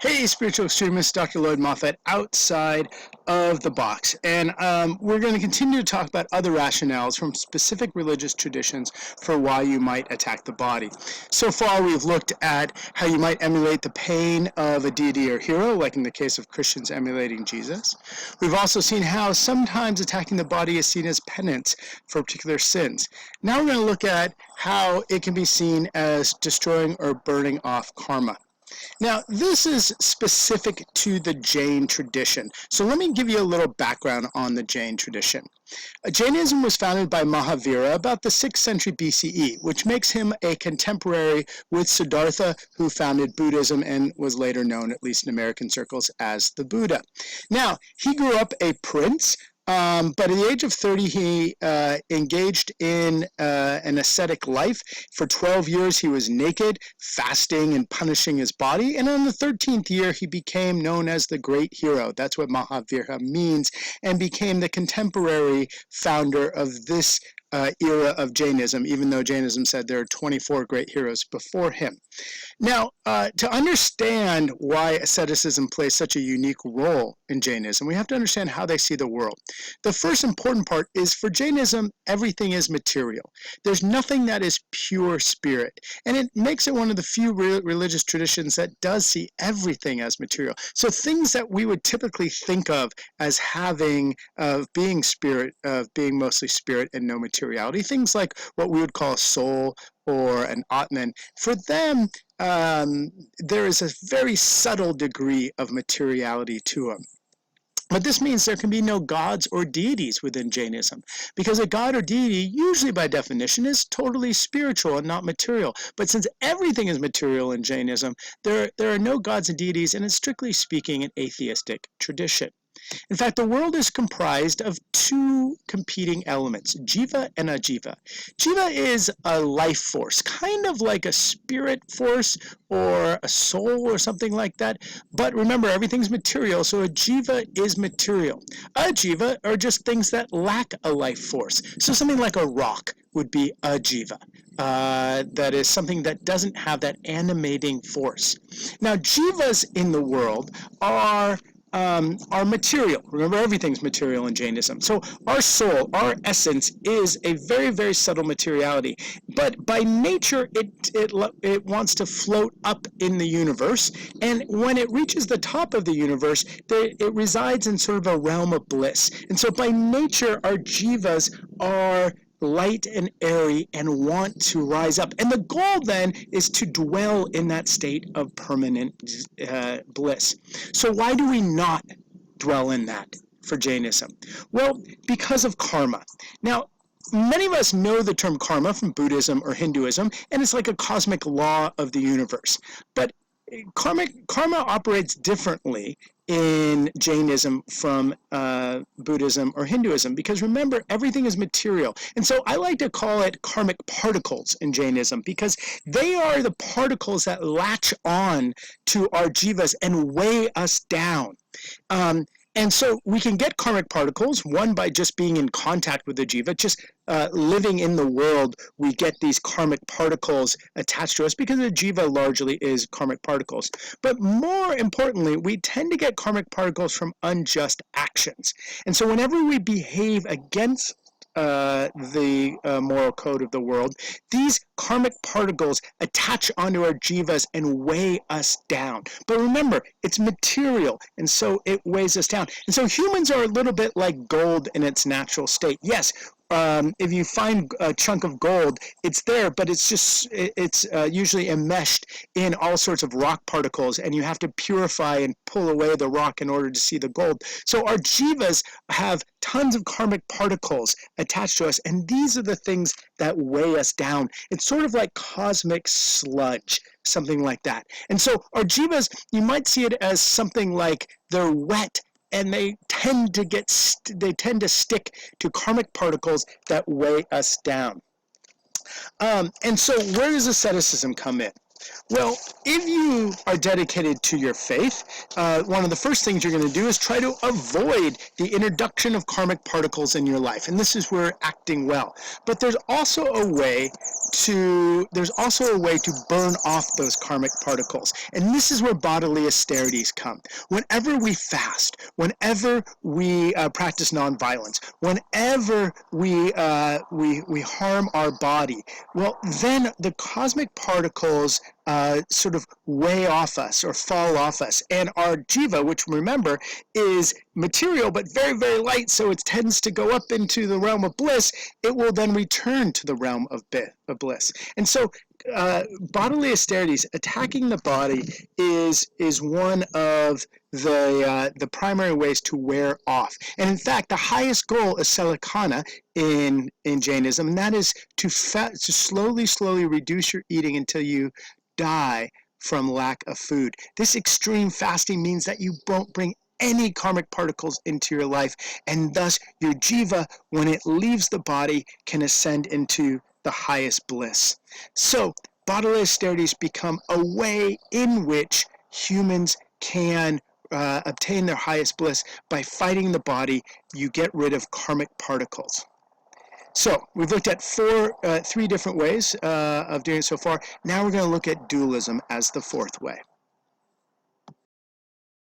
Hey, spiritual extremist, Dr. Lloyd-Moffett, outside of the box. And we're going to continue to talk about other rationales from specific religious traditions for why you might attack the body. So far, we've looked at how you might emulate the pain of a deity or hero, like in the case of Christians emulating Jesus. We've also seen how sometimes attacking the body is seen as penance for particular sins. Now we're going to look at how it can be seen as destroying or burning off karma. Now, this is specific to the Jain tradition. So let me give you a little background on the Jain tradition. Jainism was founded by Mahavira about the 6th century BCE, which makes him a contemporary with Siddhartha, who founded Buddhism and was later known, at least in American circles, as the Buddha. Now, he grew up a prince, but at the age of 30, he engaged in an ascetic life. For 12 years, he was naked, fasting and punishing his body. And on the 13th year, he became known as the Great Hero. That's what Mahavira means, and became the contemporary founder of this era of Jainism, even though Jainism said there are 24 great heroes before him. Now, to understand why asceticism plays such a unique role in Jainism, we have to understand how they see the world. The first important part is for Jainism, everything is material. There's nothing that is pure spirit. And it makes it one of the few religious traditions that does see everything as material. So things that we would typically think of as having, being spirit, being mostly spirit and no materiality, things like what we would call a soul or an Atman, for them, there is a very subtle degree of materiality to them. But this means there can be no gods or deities within Jainism, because a god or deity, usually by definition, is totally spiritual and not material. But since everything is material in Jainism, there are no gods and deities, and it's strictly speaking an atheistic tradition. In fact, the world is comprised of two competing elements, jiva and ajiva. Jiva is a life force, kind of like a spirit force or a soul or something like that. But remember, everything's material, so a jiva is material. Ajiva are just things that lack a life force. So something like a rock would be ajiva. That is something that doesn't have that animating force. Now, jivas in the world are material. Remember, everything's material in Jainism. So our soul, our essence, is a very, very subtle materiality. But by nature, it wants to float up in the universe. And when it reaches the top of the universe, it resides in sort of a realm of bliss. And so by nature, our jivas are light and airy and want to rise up. And the goal then is to dwell in that state of permanent bliss. So why do we not dwell in that for Jainism? Well, because of karma. Now, many of us know the term karma from Buddhism or Hinduism, and it's like a cosmic law of the universe. But karma operates differently in Jainism from Buddhism or Hinduism, because remember, everything is material. And so I like to call it karmic particles in Jainism, because they are the particles that latch on to our jivas and weigh us down. And so we can get karmic particles, one, by just being in contact with the jiva, just living in the world, we get these karmic particles attached to us because the jiva largely is karmic particles. But more importantly, we tend to get karmic particles from unjust actions. And so whenever we behave against the moral code of the world, these karmic particles attach onto our jivas and weigh us down. But remember, it's material, and so it weighs us down. And so humans are a little bit like gold in its natural state. Yes, if you find a chunk of gold, it's there, but it's usually enmeshed in all sorts of rock particles, and you have to purify and pull away the rock in order to see the gold. So our jivas have tons of karmic particles attached to us, and these are the things that weigh us down. It's sort of like cosmic sludge, something like that. And so our jivas, you might see it as something like they're wet, and they tend to stick to karmic particles that weigh us down. And so where does asceticism come in? Well, if you are dedicated to your faith, one of the first things you're going to do is try to avoid the introduction of karmic particles in your life, and this is where acting well. But there's also a way to burn off those karmic particles, and this is where bodily austerities come. Whenever we fast, whenever we practice nonviolence, whenever we harm our body, well, then the cosmic particles sort of weigh off us or fall off us. And our jiva, which remember is material but very, very light, so it tends to go up into the realm of bliss, it will then return to the realm of bliss. And so bodily austerities, attacking the body, is one of the primary ways to wear off. And in fact, the highest goal is salikana in Jainism, and that is to slowly reduce your eating until you die from lack of food. This extreme fasting means that you won't bring any karmic particles into your life, and thus your jiva, when it leaves the body, can ascend into the highest bliss. So bodily austerities become a way in which humans can obtain their highest bliss. By fighting the body, you get rid of karmic particles. So we've looked at three different ways of doing it so far. Now we're going to look at dualism as the fourth way.